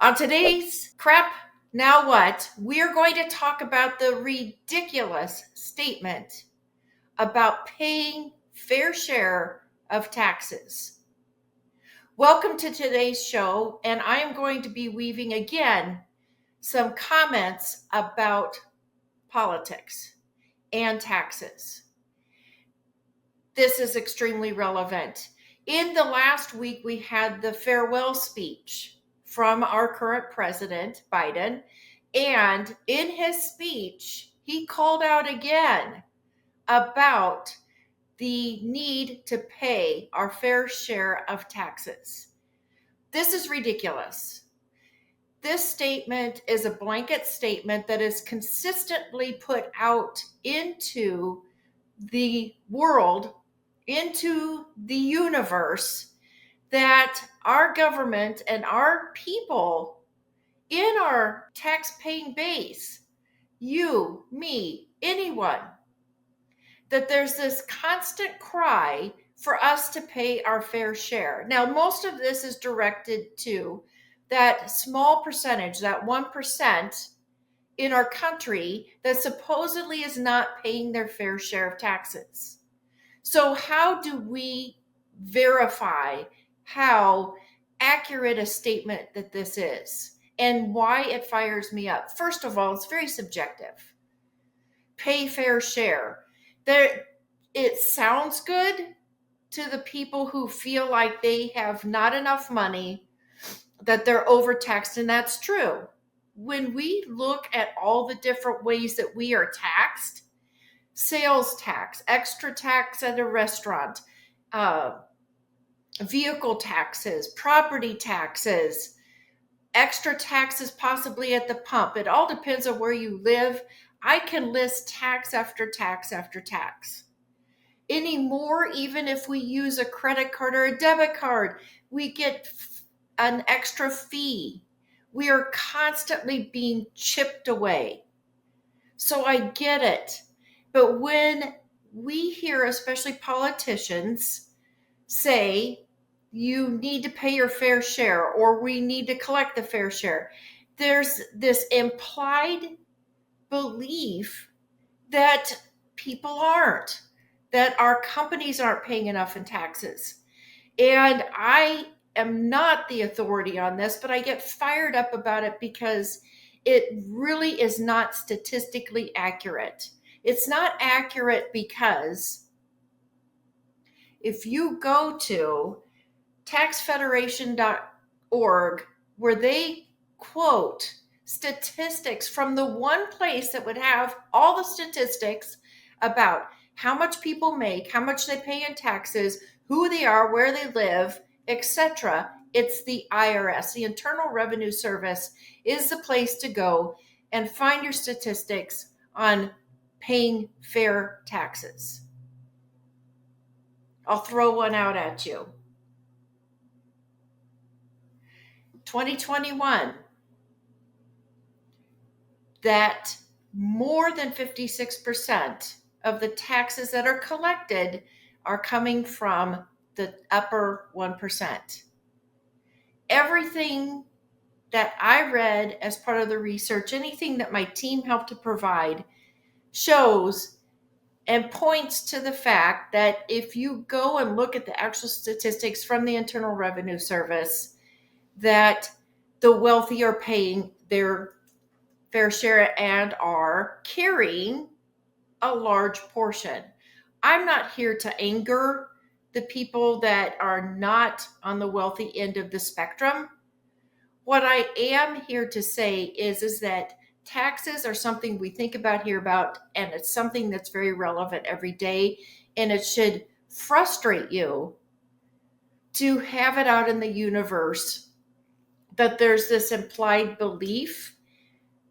On today's Crap Now What, we're going to talk about the ridiculous statement about paying fair share of taxes. Welcome to today's show, and I am going to be weaving again some comments about politics and taxes. This is extremely relevant. In the last week, we had the farewell speech from our current president, Biden. And in his speech, he called out again about the need to pay our fair share of taxes. This is ridiculous. This statement is a blanket statement that is consistently put out into the world, into the universe, that our government and our people in our tax-paying base, you, me, anyone, that there's this constant cry for us to pay our fair share. Now, most of this is directed to that small percentage, that 1% in our country that supposedly is not paying their fair share of taxes. So how do we verify how accurate a statement that this is and why it fires me up? First of all, it's very subjective. Pay fair share. It sounds good to the people who feel like they have not enough money, that they're overtaxed, and that's true. When we look at all the different ways that we are taxed, sales tax, extra tax at a restaurant, vehicle taxes, property taxes, extra taxes possibly at the pump. It all depends on where you live. I can list tax after tax after tax. Anymore, even if we use a credit card or a debit card, we get an extra fee. We are constantly being chipped away. So I get it. But when we hear, especially politicians, say you need to pay your fair share or we need to collect the fair share, there's this implied belief that people aren't, that our companies aren't paying enough in taxes. And I am not the authority on this, but I get fired up about it because it really is not statistically accurate. It's not accurate because if you go to taxfederation.org, where they quote statistics from the one place that would have all the statistics about how much people make, how much they pay in taxes, who they are, where they live, etc., it's the IRS. The Internal Revenue Service is the place to go and find your statistics on paying fair taxes. I'll throw one out at you. 2021, that more than 56% of the taxes that are collected are coming from the upper 1%. Everything that I read as part of the research, anything that my team helped to provide, shows and points to the fact that if you go and look at the actual statistics from the Internal Revenue Service, that the wealthy are paying their fair share and are carrying a large portion. I'm not here to anger the people that are not on the wealthy end of the spectrum. What I am here to say is that taxes are something we think about, hear about, and it's something that's very relevant every day, and it should frustrate you to have it out in the universe that there's this implied belief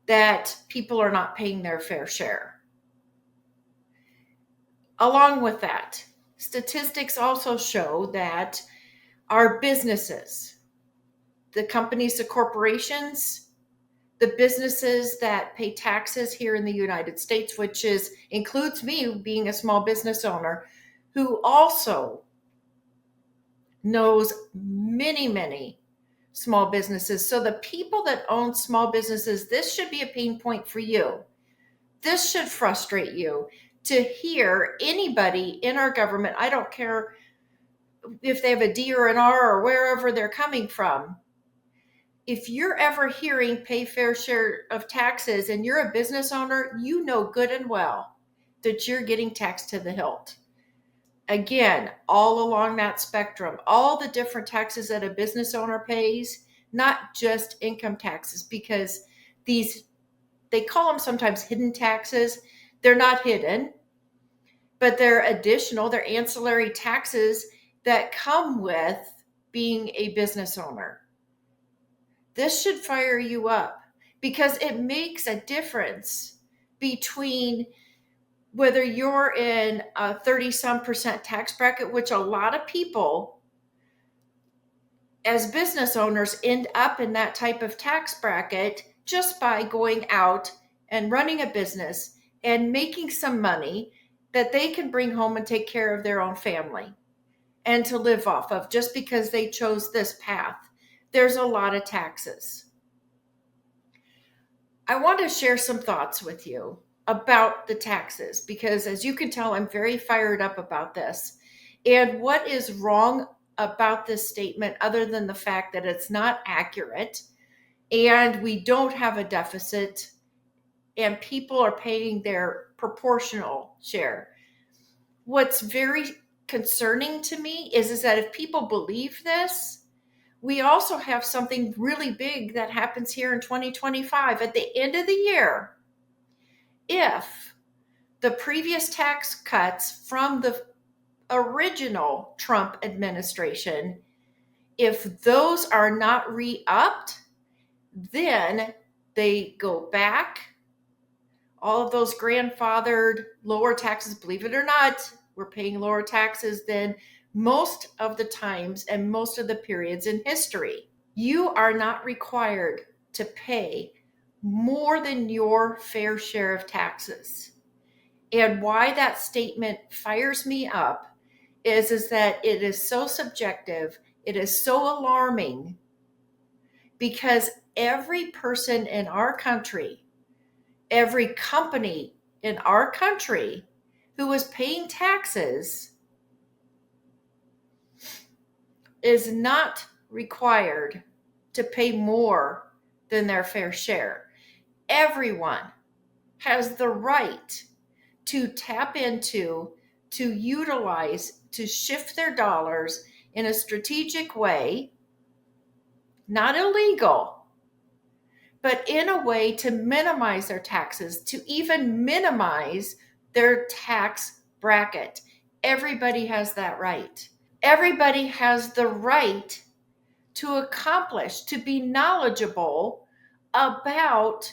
that people are not paying their fair share. Along with that, statistics also show that our businesses, the companies, the corporations, the businesses that pay taxes here in the United States, which includes me being a small business owner, who also knows many small businesses. So the people that own small businesses, this should be a pain point for you. This should frustrate you to hear anybody in our government, I don't care if they have a D or an R or wherever they're coming from. If you're ever hearing pay fair share of taxes and you're a business owner, you know good and well that you're getting taxed to the hilt. Again, all along that spectrum, all the different taxes that a business owner pays, not just income taxes, because they call them sometimes hidden taxes. They're not hidden, but they're additional, they're ancillary taxes that come with being a business owner. This should fire you up because it makes a difference between whether you're in a 30-some% tax bracket, which a lot of people as business owners end up in that type of tax bracket just by going out and running a business and making some money that they can bring home and take care of their own family and to live off of just because they chose this path. There's a lot of taxes. I want to share some thoughts with you about the taxes because, as you can tell, I'm very fired up about this. And what is wrong about this statement, other than the fact that it's not accurate and we don't have a deficit and people are paying their proportional share? What's very concerning to me is that if people believe this, we also have something really big that happens here in 2025 at the end of the year. If the previous tax cuts from the original Trump administration, if those are not re-upped, then they go back. All of those grandfathered lower taxes, believe it or not, we're paying lower taxes than most of the times and most of the periods in history. You are not required to pay more than your fair share of taxes. And why that statement fires me up is that it is so subjective, it is so alarming, because every person in our country, every company in our country who is paying taxes is not required to pay more than their fair share. Everyone has the right to tap into, to utilize, to shift their dollars in a strategic way, not illegal, but in a way to minimize their taxes, to even minimize their tax bracket. Everybody has that right. Everybody has the right to accomplish, to be knowledgeable about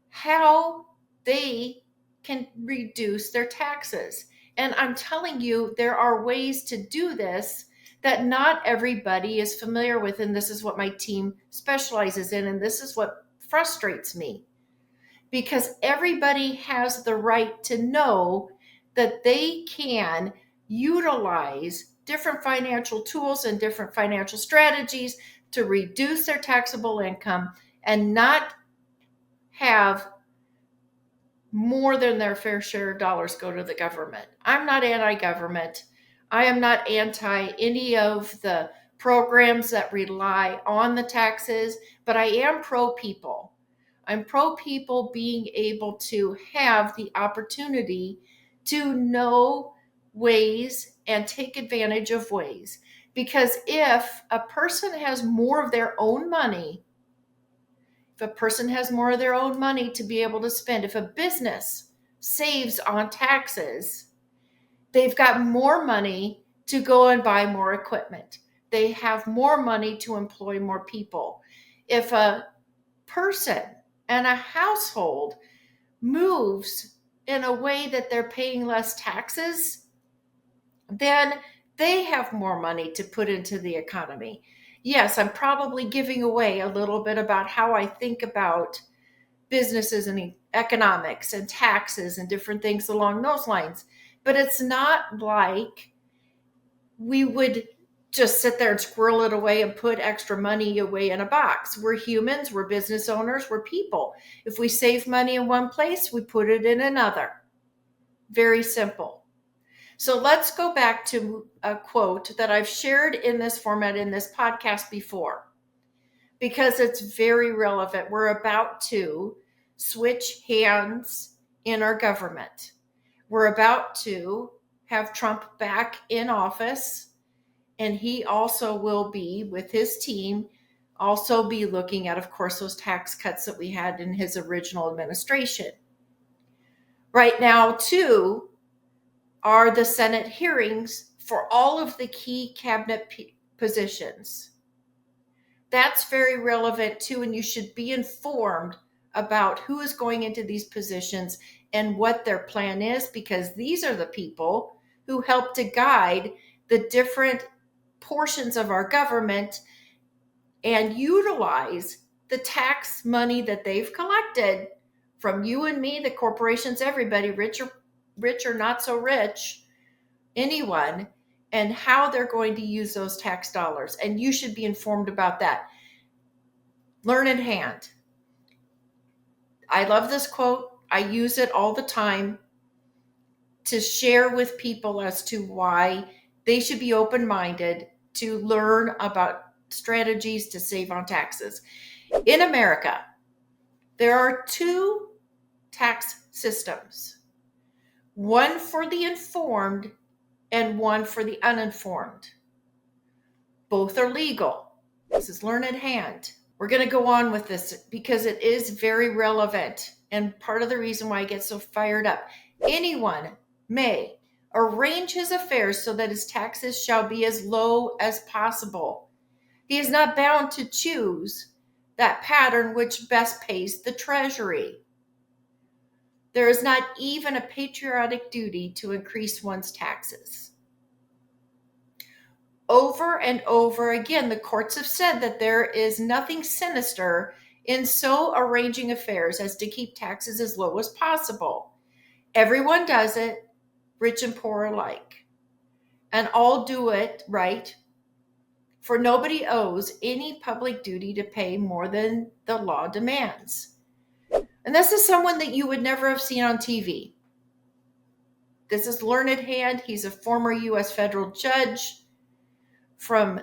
how they can reduce their taxes. And I'm telling you, there are ways to do this that not everybody is familiar with. And this is what my team specializes in. And this is what frustrates me, because everybody has the right to know that they can utilize different financial tools and different financial strategies to reduce their taxable income and not have more than their fair share of dollars go to the government. I'm not anti-government. I am not anti any of the programs that rely on the taxes, but I am pro-people. I'm pro-people being able to have the opportunity to know ways and take advantage of ways. Because if a person has more of their own money, if a person has more of their own money to be able to spend, if a business saves on taxes, they've got more money to go and buy more equipment. They have more money to employ more people. If a person and a household moves in a way that they're paying less taxes, then they have more money to put into the economy. Yes, I'm probably giving away a little bit about how I think about businesses and economics and taxes and different things along those lines. But it's not like we would just sit there and squirrel it away and put extra money away in a box. We're humans, we're business owners, we're people. If we save money in one place, we put it in another. Very simple. So let's go back to a quote that I've shared in this format in this podcast before, because it's very relevant. We're about to switch hands in our government. We're about to have Trump back in office, and he also will be, with his team, also be looking at, of course, those tax cuts that we had in his original administration. Right now, too, are the Senate hearings for all of the key cabinet positions. That's very relevant too, and you should be informed about who is going into these positions and what their plan is, because these are the people who help to guide the different portions of our government and utilize the tax money that they've collected from you and me, the corporations, everybody, rich or not so rich, anyone, and how they're going to use those tax dollars. And you should be informed about that. Learn in hand. I love this quote. I use it all the time to share with people as to why they should be open-minded to learn about strategies to save on taxes. In America, there are two tax systems, one for the informed and one for the uninformed. Both are legal. This is learn in hand. We're going to go on with this because it is very relevant, and part of the reason why I get so fired up. Anyone may arrange his affairs so that his taxes shall be as low as possible. He is not bound to choose that pattern which best pays the treasury. There is not even a patriotic duty to increase one's taxes. Over and over again, the courts have said that there is nothing sinister in so arranging affairs as to keep taxes as low as possible. Everyone does it, rich and poor alike, and all do it right, for nobody owes any public duty to pay more than the law demands. And this is someone that you would never have seen on TV. This is Learned Hand. He's a former U.S. federal judge from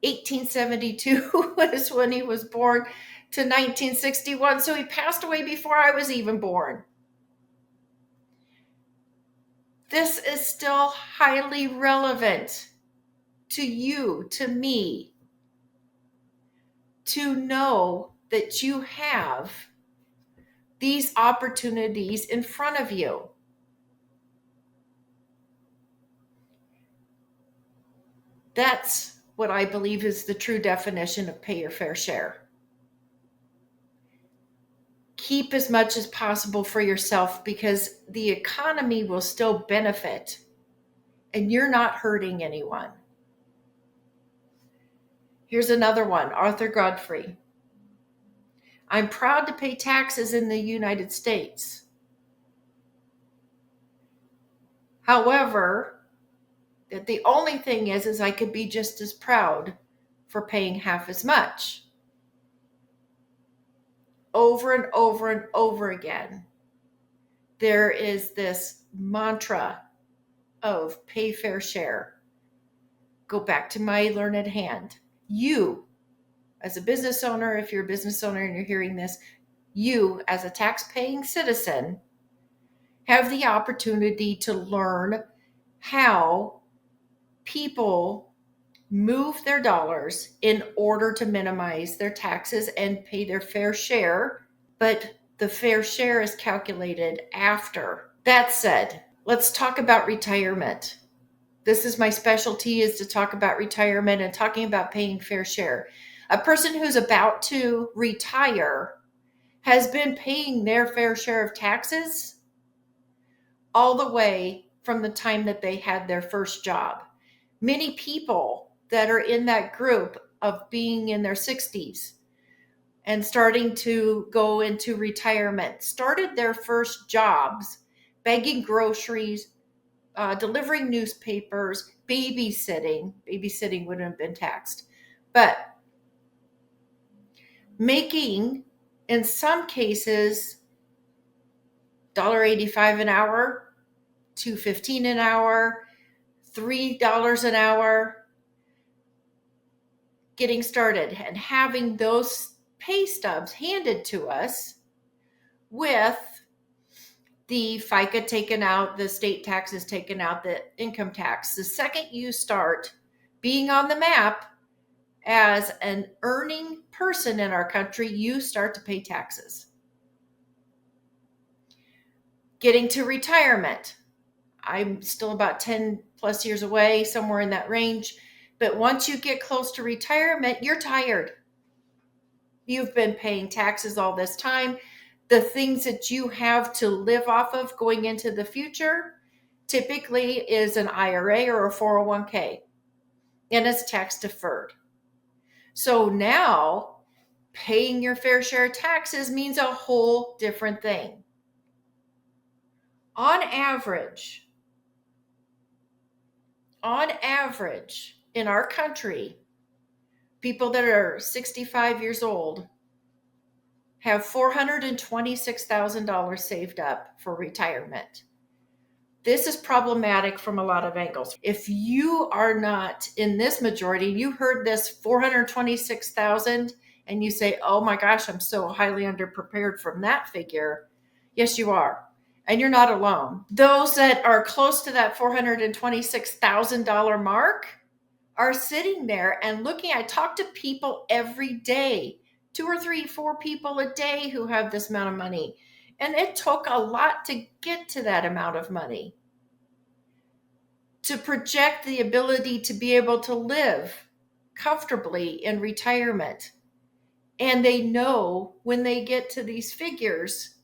1872 is when he was born to 1961. So he passed away before I was even born. This is still highly relevant to you, to me, to know that you have these opportunities in front of you. That's what I believe is the true definition of pay your fair share. Keep as much as possible for yourself, because the economy will still benefit and you're not hurting anyone. Here's another one, Arthur Godfrey. I'm proud to pay taxes in the United States. However, the only thing is I could be just as proud for paying half as much. Over and over and over again, there is this mantra of pay fair share. Go back to my Learned Hand. You, as a business owner, if you're a business owner and you're hearing this, you, as a tax-paying citizen, have the opportunity to learn how people move their dollars in order to minimize their taxes and pay their fair share, but the fair share is calculated after. That said, let's talk about retirement. This is my specialty, is to talk about retirement and talking about paying fair share. A person who's about to retire has been paying their fair share of taxes all the way from the time that they had their first job. Many people that are in that group of being in their 60s and starting to go into retirement started their first jobs begging groceries, delivering newspapers, babysitting. Babysitting wouldn't have been taxed, but making, in some cases, $1.85 an hour, $2.15 an hour, $3 an hour, getting started and having those pay stubs handed to us with the FICA taken out, the state taxes taken out, the income tax. The second you start being on the map as an earning person in our country, you start to pay taxes. Getting to retirement. I'm still about 10 plus years away, somewhere in that range. But once you get close to retirement, you're tired. You've been paying taxes all this time. The things that you have to live off of going into the future typically is an IRA or a 401k, and it's tax deferred. So now paying your fair share of taxes means a whole different thing. On average, in our country, people that are 65 years old have $426,000 saved up for retirement. This is problematic from a lot of angles. If you are not in this majority, you heard this 426,000 and you say, "Oh my gosh, I'm so highly underprepared from that figure." Yes, you are. And you're not alone. Those that are close to that $426,000 mark are sitting there and looking. I talk to people every day, 2 or 3, 4 people a day who have this amount of money. And it took a lot to get to that amount of money, to project the ability to be able to live comfortably in retirement. And they know when they get to these figures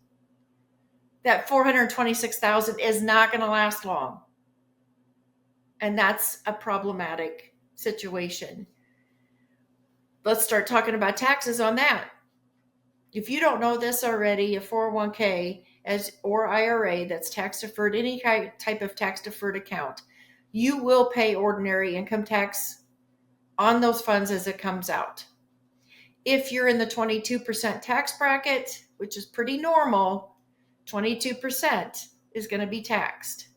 that 426,000 is not going to last long. And that's a problematic situation. Let's start talking about taxes on that. If you don't know this already, a 401k or IRA that's tax deferred, any type of tax deferred account, you will pay ordinary income tax on those funds as it comes out. If you're in the 22% tax bracket, which is pretty normal, 22% is going to be taxed.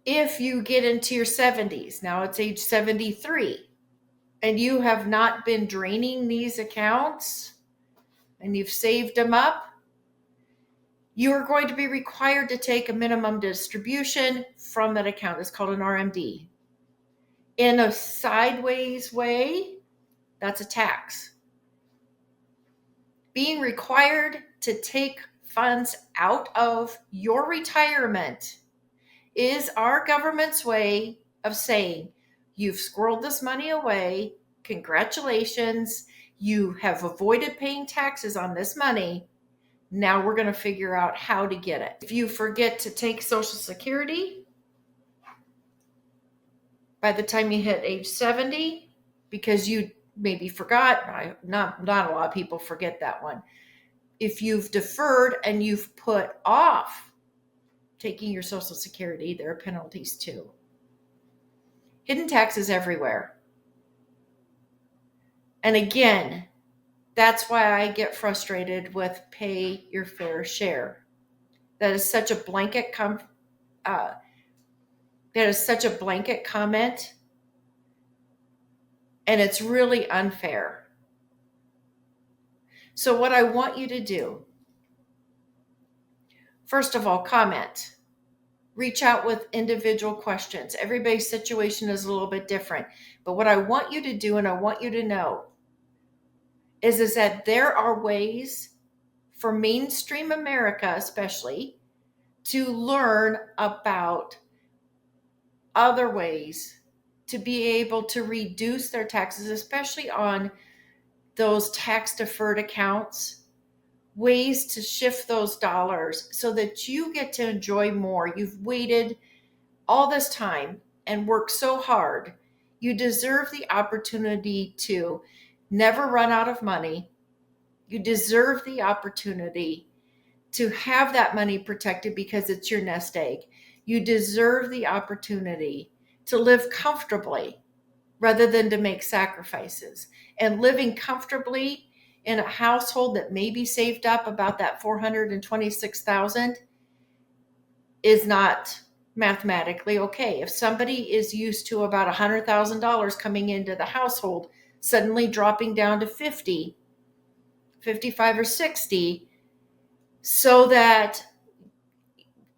If you get into your 70s, now it's age 73, and you have not been draining these accounts and you've saved them up, you are going to be required to take a minimum distribution from that account. It's called an RMD. In a sideways way, that's a tax. Being required to take funds out of your retirement is our government's way of saying, you've squirreled this money away. Congratulations. You have avoided paying taxes on this money. Now we're going to figure out how to get it. If you forget to take Social Security by the time you hit age 70, because you maybe forgot, not a lot of people forget that one. If you've deferred and you've put off taking your Social Security, there are penalties too. Hidden taxes everywhere. And again, that's why I get frustrated with pay your fair share. That is such a blanket comment, and it's really unfair. So what I want you to do, first of all, comment. Reach out with individual questions. Everybody's situation is a little bit different. But what I want you to do, and I want you to know, is that there are ways for mainstream America especially to learn about other ways to be able to reduce their taxes, especially on those tax deferred accounts, ways to shift those dollars so that you get to enjoy more. You've waited all this time and worked so hard. You deserve the opportunity to never run out of money. You deserve the opportunity to have that money protected because it's your nest egg. You deserve the opportunity to live comfortably rather than to make sacrifices. And living comfortably in a household that maybe saved up about that $426,000 is not mathematically okay. If somebody is used to about $100,000 coming into the household, suddenly dropping down to 50, 55 or 60, so that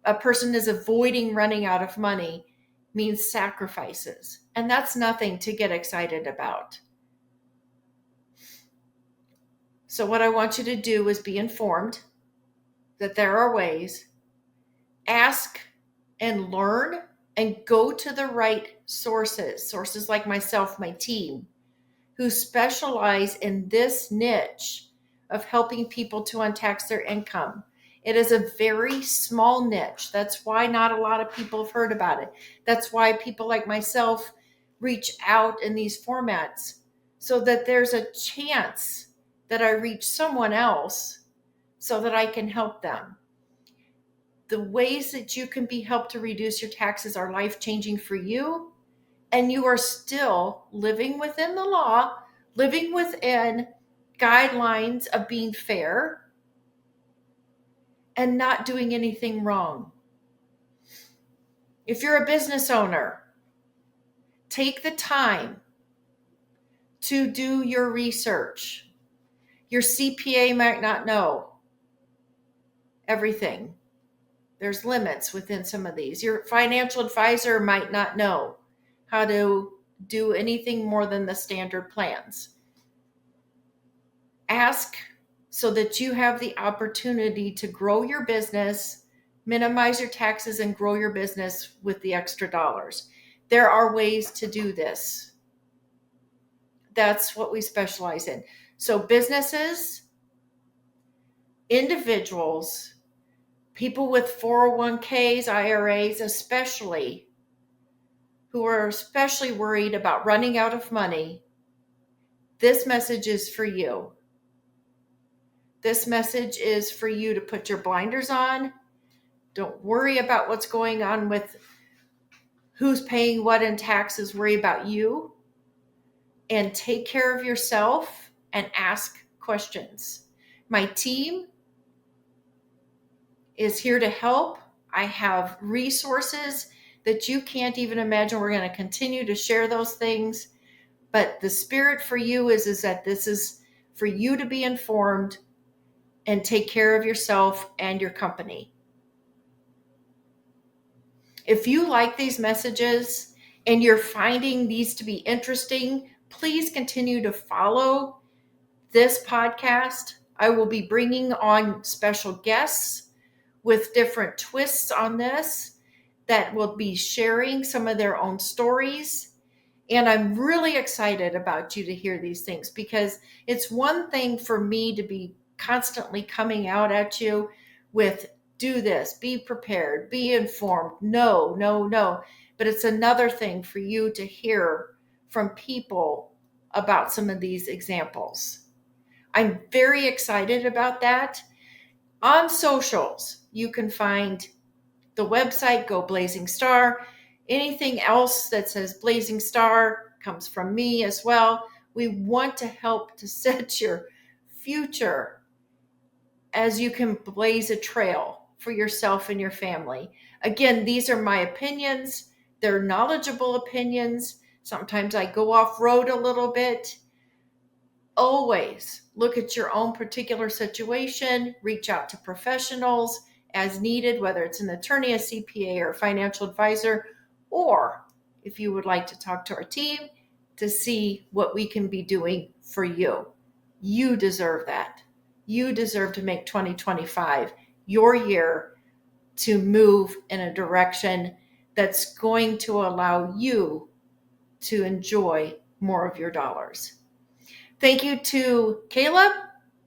a person is avoiding running out of money, means sacrifices. And that's nothing to get excited about. So what I want you to do is be informed that there are ways, ask and learn, and go to the right sources like myself, my team, who specialize in this niche of helping people to untax their income. It is a very small niche. That's why not a lot of people have heard about it. That's why people like myself reach out in these formats, so that there's a chance that I reach someone else so that I can help them. The ways that you can be helped to reduce your taxes are life-changing for you, and you are still living within the law, living within guidelines of being fair and not doing anything wrong. If you're a business owner, take the time to do your research. Your CPA might not know everything. There's limits within some of these. Your financial advisor might not know how to do anything more than the standard plans. Ask so that you have the opportunity to grow your business, minimize your taxes, and grow your business with the extra dollars. There are ways to do this. That's what we specialize in. So businesses, individuals, people with 401ks, IRAs, especially, who are especially worried about running out of money, this message is for you. This message is for you to put your blinders on. Don't worry about what's going on with who's paying what in taxes. Worry about you and take care of yourself and ask questions. My team is here to help. I have resources that you can't even imagine. We're going to continue to share those things. But the spirit for you is that this is for you to be informed and take care of yourself and your company. If you like these messages and you're finding these to be interesting, please continue to follow this podcast. I will be bringing on special guests with different twists on this that will be sharing some of their own stories. And I'm really excited about you to hear these things, because it's one thing for me to be constantly coming out at you with do this, be prepared, be informed, no. But it's another thing for you to hear from people about some of these examples. I'm very excited about that. On socials, you can find the website, Go Blazing Star. Anything else that says Blazing Star comes from me as well. We want to help to set your future as you can blaze a trail for yourself and your family. Again, these are my opinions. They're knowledgeable opinions. Sometimes I go off road a little bit. Always look at your own particular situation, reach out to professionals as needed, whether it's an attorney, a CPA, or a financial advisor, or if you would like to talk to our team to see what we can be doing for you. You deserve that. You deserve to make 2025 your year to move in a direction that's going to allow you to enjoy more of your dollars. Thank you to Caleb,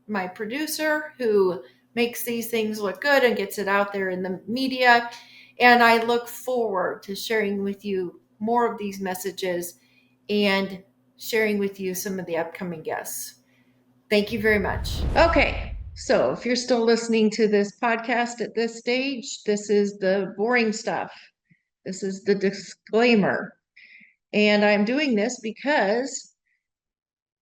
my producer, who makes these things look good and gets it out there in the media. And I look forward to sharing with you more of these messages and sharing with you some of the upcoming guests. Thank you very much. Okay, So if you're still listening to this podcast at this stage, this is the boring stuff. This is the disclaimer. And I'm doing this because,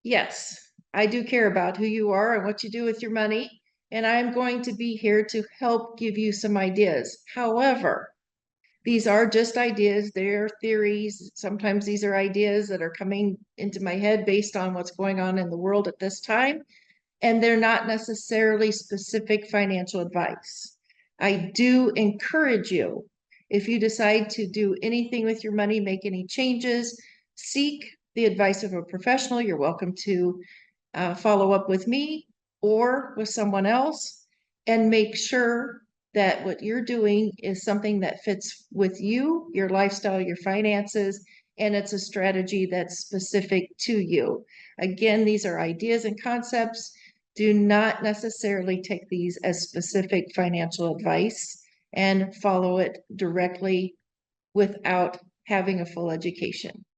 yes, I do care about who you are and what you do with your money. And I'm going to be here to help give you some ideas. However, these are just ideas, they're theories. Sometimes these are ideas that are coming into my head based on what's going on in the world at this time, and they're not necessarily specific financial advice. I do encourage you, if you decide to do anything with your money, make any changes, seek the advice of a professional. You're welcome to follow up with me or with someone else, and make sure that what you're doing is something that fits with you, your lifestyle, your finances, and it's a strategy that's specific to you. Again, these are ideas and concepts. Do not necessarily take these as specific financial advice and follow it directly without having a full education.